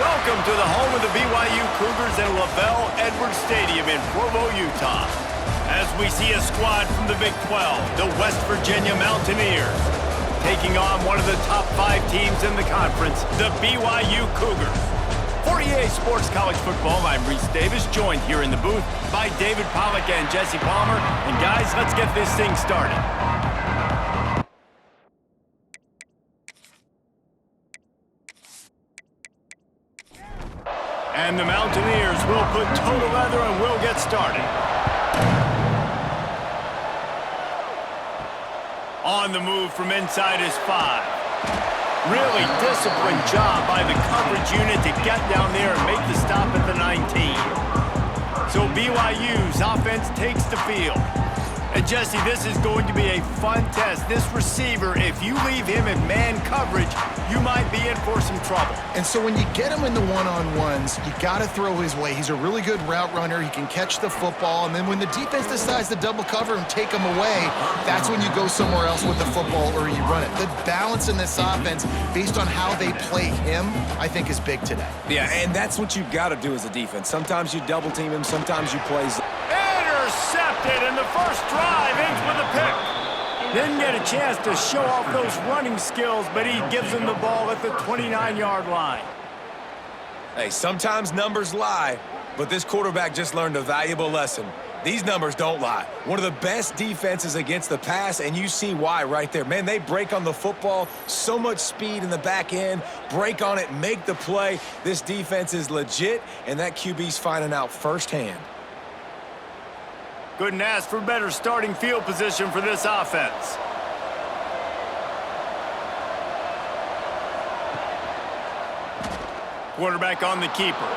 Welcome to the home of the BYU Cougars at LaVell Edwards Stadium in Provo, Utah. As we see a squad from the Big 12, the West Virginia Mountaineers, taking on one of the top 5 teams in the conference, the BYU Cougars. For EA Sports College Football, I'm Reese Davis, joined here in the booth by David Pollack and Jesse Palmer. And guys, let's get this thing started. And the Mountaineers will put total leather and will get started. On the move from inside his 5. Really disciplined job by the coverage unit to get down there and make the stop at the 19. So BYU's offense takes the field. And Jesse, this is going to be a fun test. This receiver, if you leave him in man coverage, you might be in for some trouble. And so when you get him in the one-on-ones, you got to throw his way. He's a really good route runner. He can catch the football. And then when the defense decides to double cover and take him away, that's when you go somewhere else with the football or you run it. The balance in this offense, based on how they play him, I think is big today. Yeah, and that's what you've got to do as a defense. Sometimes you double team him, sometimes you play. Intercepted, and the first drive ends with a pick. Didn't get a chance to show off those running skills, but he gives him the ball at the 29-yard line. Hey, sometimes numbers lie, but this quarterback just learned a valuable lesson. These numbers don't lie. One of the best defenses against the pass, and you see why right there. Man, they break on the football, so much speed in the back end, break on it, make the play. This defense is legit, and that QB's finding out firsthand. Couldn't ask for better starting field position for this offense. Quarterback on the keeper.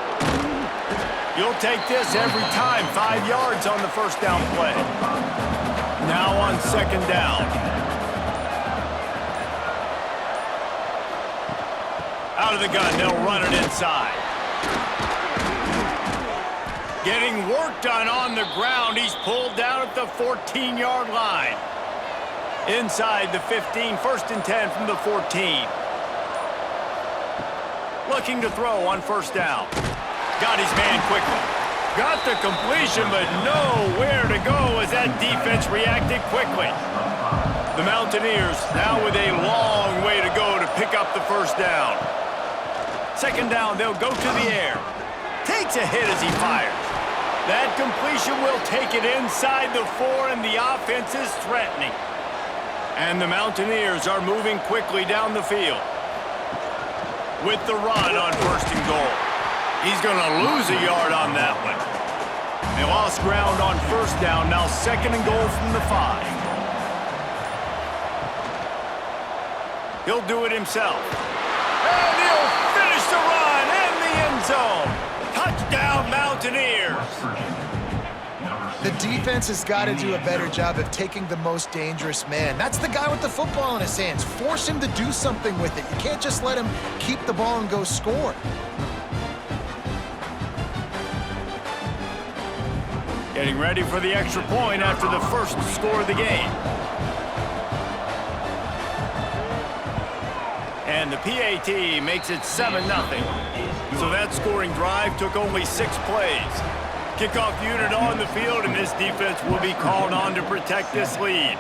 You'll take this every time. 5 yards on the first down play. Now on second down. Out of the gun, they'll run it inside. Getting work done on the ground. He's pulled down at the 14-yard line. Inside the 15, first and 10 from the 14. Looking to throw on first down. Got his man quickly. Got the completion, but nowhere to go as that defense reacted quickly. The Mountaineers now with a long way to go to pick up the first down. Second down, they'll go to the air. Takes a hit as he fires. That completion will take it inside the 4, and the offense is threatening. And the Mountaineers are moving quickly down the field. With the run on first and goal. He's going to lose a yard on that one. They lost ground on first down, now second and goal from the 5. He'll do it himself. And he'll finish the run in the end zone. Touchdown, Mountaineers. The defense has got to do a better job of taking the most dangerous man. That's the guy with the football in his hands. Force him to do something with it. You can't just let him keep the ball and go score. Getting ready for the extra point after the first score of the game. And the PAT makes it 7-0. So that scoring drive took only 6 plays. Kickoff unit on the field, and this defense will be called on to protect this lead.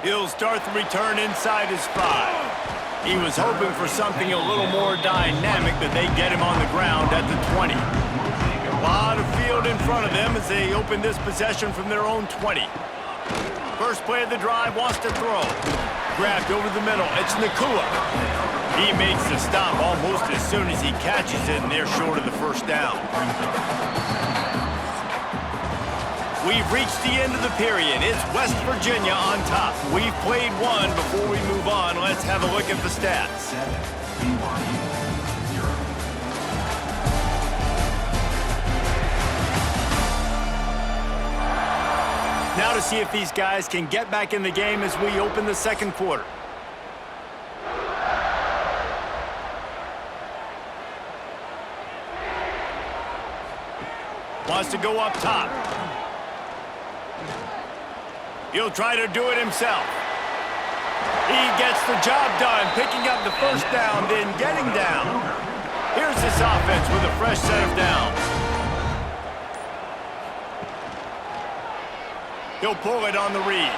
He'll start the return inside his 5. He was hoping for something a little more dynamic, but they get him on the ground at the 20. A lot of field in front of them as they open this possession from their own 20. First play of the drive, wants to throw. Grabbed over the middle, it's Nakua. He makes the stop almost as soon as he catches it, and they're short of the first down. We've reached the end of the period. It's West Virginia on top. We've played one. Before we move on, let's have a look at the stats. Now to see if these guys can get back in the game as we open the second quarter. Wants to go up top. He'll try to do it himself. He gets the job done, picking up the first down, then getting down. this offense with a fresh set of downs. He'll pull it on the read.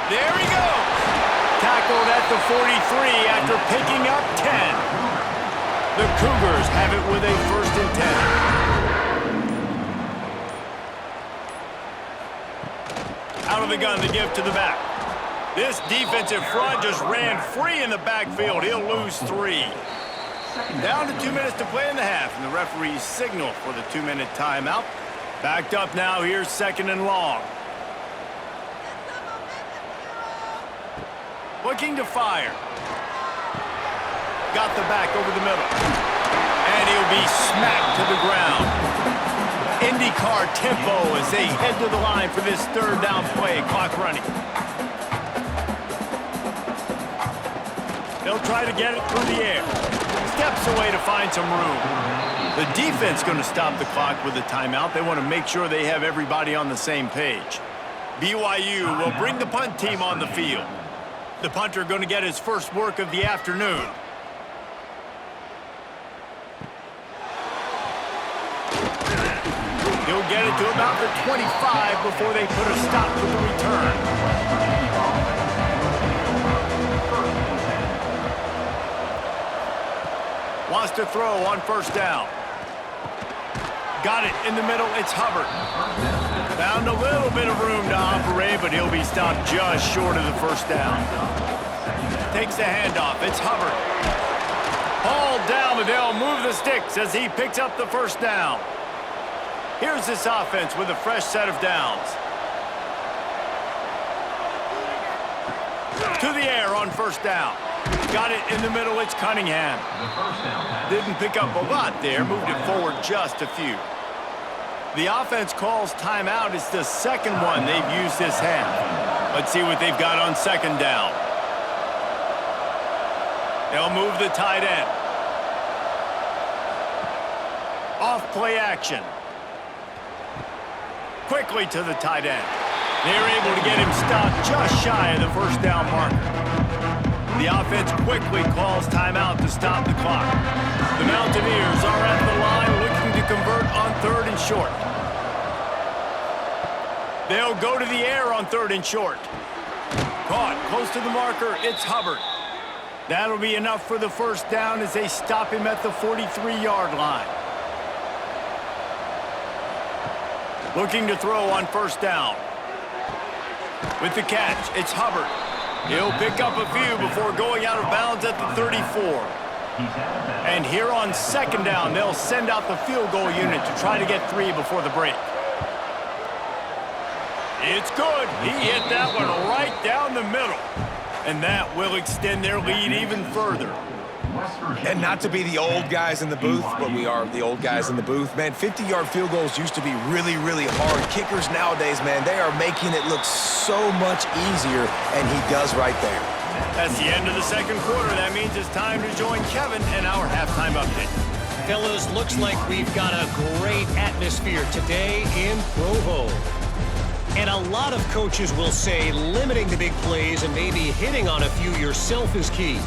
There he goes. Tackled at the 43 after picking up 10. The Cougars have it with a 1st and 10. Out of the gun to give to the back. This defensive front just ran free in the backfield. He'll lose 3. Down to 2 minutes to play in the half, and the referee's signal for the 2-minute timeout. Backed up now, here's 2nd and long. Looking to fire. Got the back over the middle. And he'll be smacked to the ground. IndyCar tempo as they head to the line for this 3rd down play. Clock running. They'll try to get it through the air. Steps away to find some room. The defense going to stop the clock with a timeout. They want to make sure they have everybody on the same page. BYU will bring the punt team on the field. The punter going to get his first work of the afternoon. He'll get it to about the 25 before they put a stop to the return. Wants to throw on 1st down. Got it in the middle. It's Hubbard. Found a little bit of room to operate, but he'll be stopped just short of the 1st down. Takes the handoff. It's Hubbard. Hauled down, but they'll move the sticks as he picks up the 1st down. Here's this offense with a fresh set of downs. To the air on 1st down. Got it in the middle. It's Cunningham. Didn't pick up a lot there. Moved it forward just a few. The offense calls timeout. It's the 2nd one they've used this half. Let's see what they've got on 2nd down. They'll move the tight end. Off play action. Quickly to the tight end. They're able to get him stopped just shy of the 1st down marker. The offense quickly calls timeout to stop the clock. The Mountaineers are at the line looking to convert on 3rd and short. They'll go to the air on 3rd and short. Caught close to the marker. It's Hubbard. That'll be enough for the 1st down as they stop him at the 43-yard line. Looking to throw on 1st down. With the catch, it's Hubbard. He'll pick up a few before going out of bounds at the 34. And here on 2nd down, they'll send out the field goal unit to try to get 3 before the break. It's good. He hit that one right down the middle. And that will extend their lead even further. And not to be the old guys in the booth, but we are the old guys in the booth. Man, 50-yard field goals used to be really, really hard. Kickers nowadays, man, they are making it look so much easier, and he does right there. That's the end of the 2nd quarter. That means it's time to join Kevin and our halftime update. Fellas, looks like we've got a great atmosphere today in Provo. And a lot of coaches will say limiting the big plays and maybe hitting on a few yourself is key.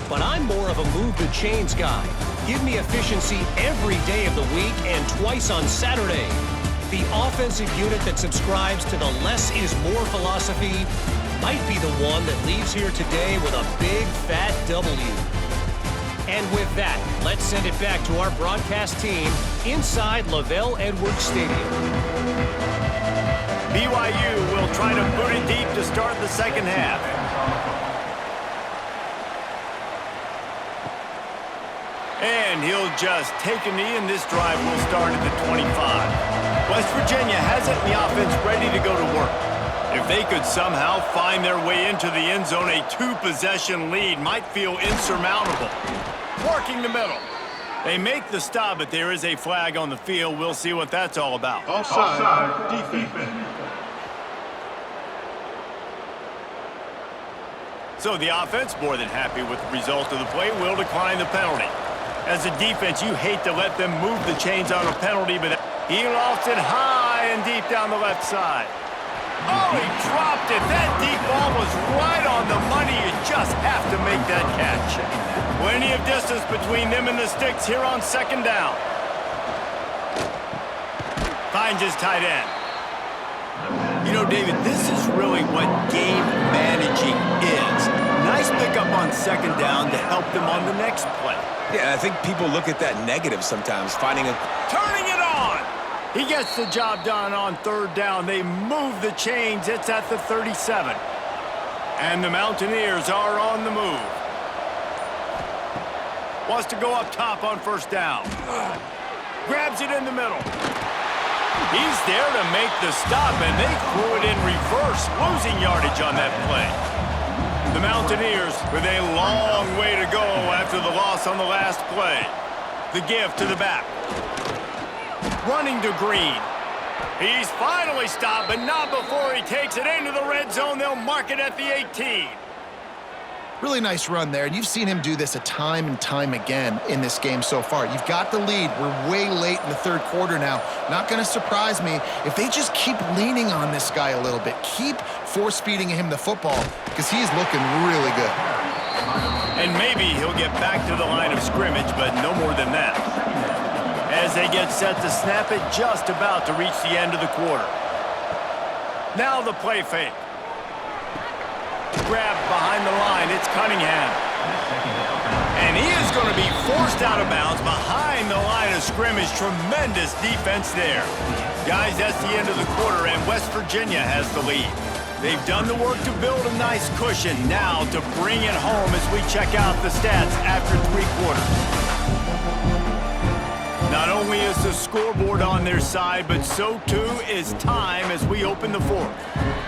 But I'm more of a move the chains guy. Give me efficiency every day of the week and twice on Saturday. The offensive unit that subscribes to the less is more philosophy might be the one that leaves here today with a big fat W. And with that, let's send it back to our broadcast team inside Lavelle Edwards Stadium. BYU will try to boot it deep to start the 2nd half. And he'll just take a knee, and this drive will start at the 25. West Virginia has it, and the offense ready to go to work. If they could somehow find their way into the end zone, a 2-possession lead might feel insurmountable. Working the middle. They make the stop, but there is a flag on the field. We'll see what that's all about. Offside, defense. So the offense, more than happy with the result of the play, will decline the penalty. As a defense, you hate to let them move the chains on a penalty, but he lofts it high and deep down the left side. Oh, he dropped it. That deep ball was right on the money. You just have to make that catch. Plenty of distance between them and the sticks here on second down. Finds his tight end. You know, David, this is really what game managing is. Nice pickup on second down to help them on the next play. Yeah, I think people look at that negative sometimes, finding a... Turning it on! He gets the job done on third down. They move the chains. It's at the 37. And the Mountaineers are on the move. Wants to go up top on first down. Grabs it in the middle. He's there to make the stop, and they threw it in reverse, losing yardage on that play. The Mountaineers with a long way to go after the loss on the last play. The give to the back. Running to Green. He's finally stopped, but not before he takes it into the red zone. They'll mark it at the 18. Really nice run there, and you've seen him do this a time and time again in this game so far. You've got the lead. We're way late in the third quarter now. Not going to surprise me if they just keep leaning on this guy a little bit. Keep force-feeding him the football because he's looking really good. And maybe he'll get back to the line of scrimmage, but no more than that. As they get set to snap it, just about to reach the end of the quarter. Now the play fake. Grab behind the line. It's Cunningham. And he is going to be forced out of bounds behind the line of scrimmage. Tremendous defense there. Guys, that's the end of the quarter, and West Virginia has the lead. They've done the work to build a nice cushion. Now to bring it home as we check out the stats after three quarters. Not only is the scoreboard on their side, but so too is time as we open the fourth.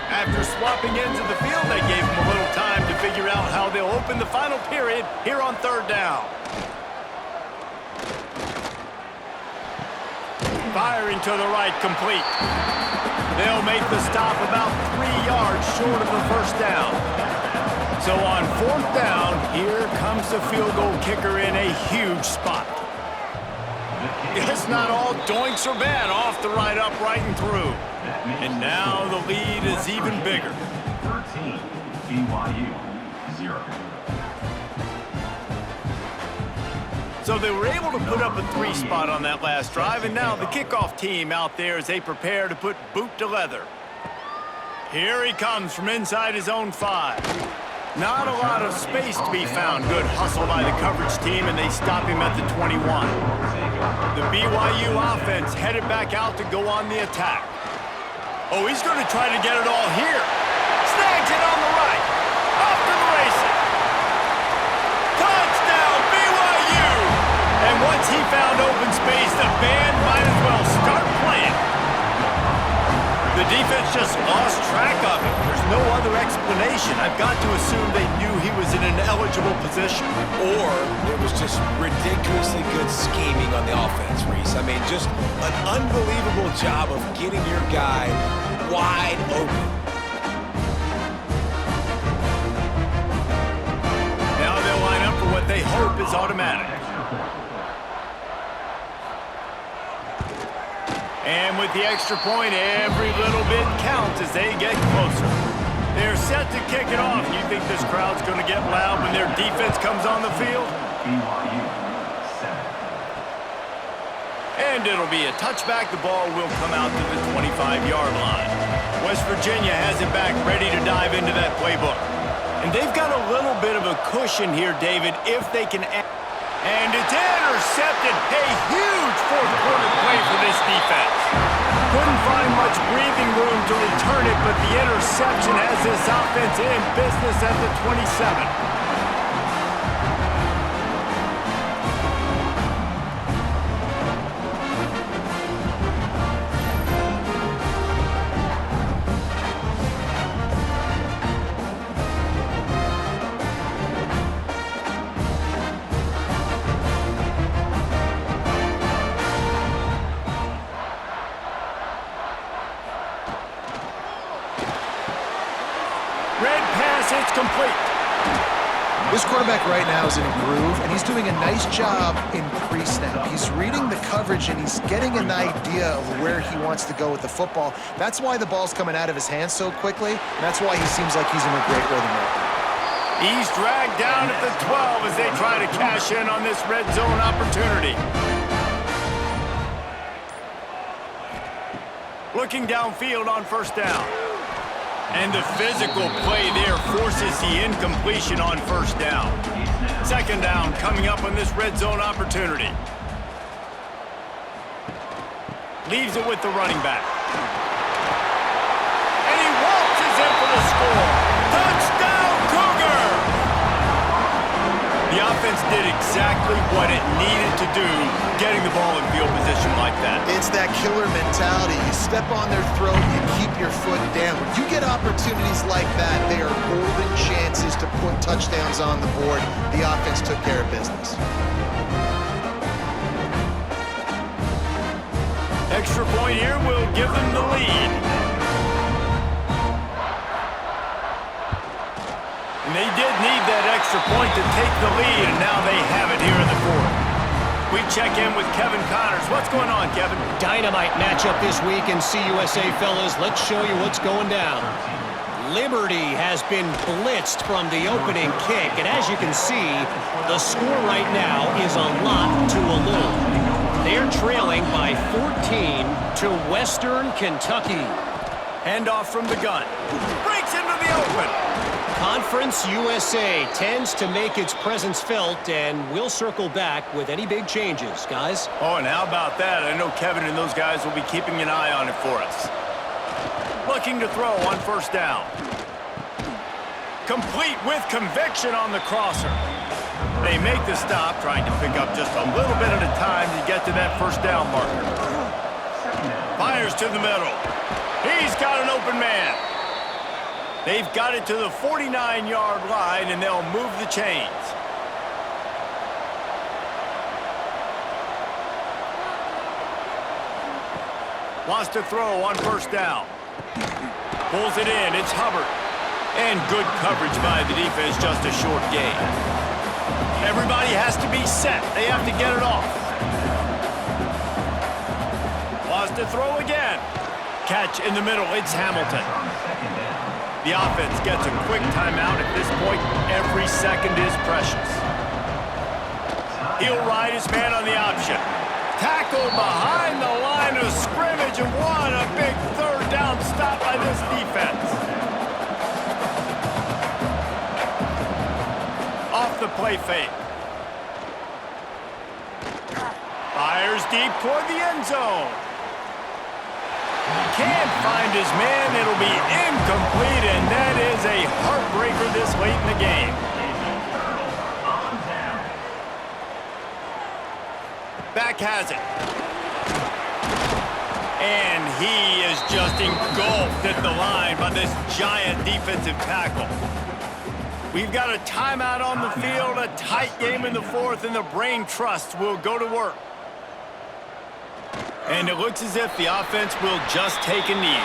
After swapping ends of the field, they gave them a little time to figure out how they'll open the final period here on third down. Firing to the right, complete. They'll make the stop about 3 yards short of the first down. So on fourth down, here comes the field goal kicker in a huge spot. It's not all doinks or bad. Off the right, upright, and through. And now the lead is even bigger. 13, BYU, 0. So they were able to put up a 3 spot on that last drive, and now the kickoff team out there as they prepare to put boot to leather. Here he comes from inside his own 5. Not a lot of space to be found. Good hustle by the coverage team, and they stop him at the 21. The BYU offense headed back out to go on the attack. Oh, he's going to try to get it all here. Snags it on the right. Off to the races. Touchdown, BYU! And once he found open space, the band might as well start playing. The defense just lost track of him. There's no other explanation. I've got to assume they knew he was in an eligible position. Or it was just ridiculously good scheming on the offense, Reese. I mean, just an unbelievable job of getting your guy wide open. Now they'll line up for what they hope is automatic. And with the extra point, every little bit counts as they get closer. They're set to kick it off. You think this crowd's going to get loud when their defense comes on the field? BYU, 7. And it'll be a touchback. The ball will come out to the 25-yard line. West Virginia has it back, ready to dive into that playbook. And they've got a little bit of a cushion here, David, if they can add. And it's intercepted. A huge fourth-quarter play for this defense. Couldn't find much breathing room to return it, but the interception has this offense in business at the 27. It's complete. This quarterback right now is in a groove, and he's doing a nice job in pre-snap. He's reading the coverage, and he's getting an idea of where he wants to go with the football. That's why the ball's coming out of his hands so quickly, and that's why he seems like he's in a great rhythm right now. He's dragged down at the 12 as they try to cash in on this red zone opportunity. Looking downfield on first down. And the physical play there forces the incompletion on first down. Second down coming up on this red zone opportunity. Leaves it with the running back. And he waltzes in for the score. Touchdown, Cougar! The offense did exactly what it needed to do, getting the ball in field position like that. It's that killer mentality. You step on their throat, you keep your foot down. When you get opportunities like that, they are golden chances to put touchdowns on the board. The offense took care of business. Extra point here will give them the lead. And they did need that extra point to take the lead, and now they have it here in the fourth. We check in with Kevin Connors. What's going on, Kevin? Dynamite matchup this week in CUSA, fellas. Let's show you what's going down. Liberty has been blitzed from the opening kick, and as you can see, the score right now is a lot to a little. They're trailing by 14 to Western Kentucky. Handoff from the gun. Breaks into the open. Conference USA tends to make its presence felt, and we'll circle back with any big changes, guys. Oh, and how about that? I know Kevin and those guys will be keeping an eye on it for us. Looking to throw on first down. Complete with conviction on the crosser. They make the stop, trying to pick up just a little bit at a time to get to that first down marker. Fires to the middle. He's got an open man. They've got it to the 49-yard line, and they'll move the chains. Wants to throw on first down. Pulls it in. It's Hubbard. And good coverage by the defense, just a short gain. Everybody has to be set. They have to get it off. Wants to throw again. Catch in the middle. It's Hamilton. The offense gets a quick timeout at this point. Every second is precious. He'll ride his man on the option. Tackled behind the line of scrimmage, and what a big third down stop by this defense. Off the play fake. Fires deep toward the end zone. Can't find his man. It'll be incomplete, and that is a heartbreaker this late in the game. Back has it. And he is just engulfed at the line by this giant defensive tackle. We've got a timeout on the field, a tight game in the fourth, and the brain trust will go to work. And it looks as if the offense will just take a knee.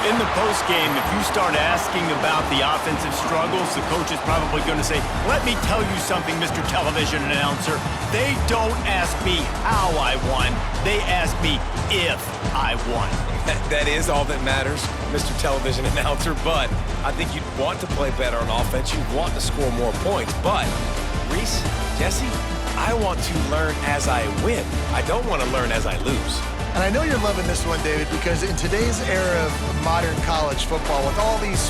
In the postgame, if you start asking about the offensive struggles, the coach is probably going to say, let me tell you something, Mr. Television Announcer. They don't ask me how I won. They ask me if I won. That is all that matters, Mr. Television Announcer, but I think you'd want to play better on offense. You'd want to score more points, but Reese, Jesse, I want to learn as I win. I don't want to learn as I lose. And I know you're loving this one, David, because in today's era of modern college football, with all these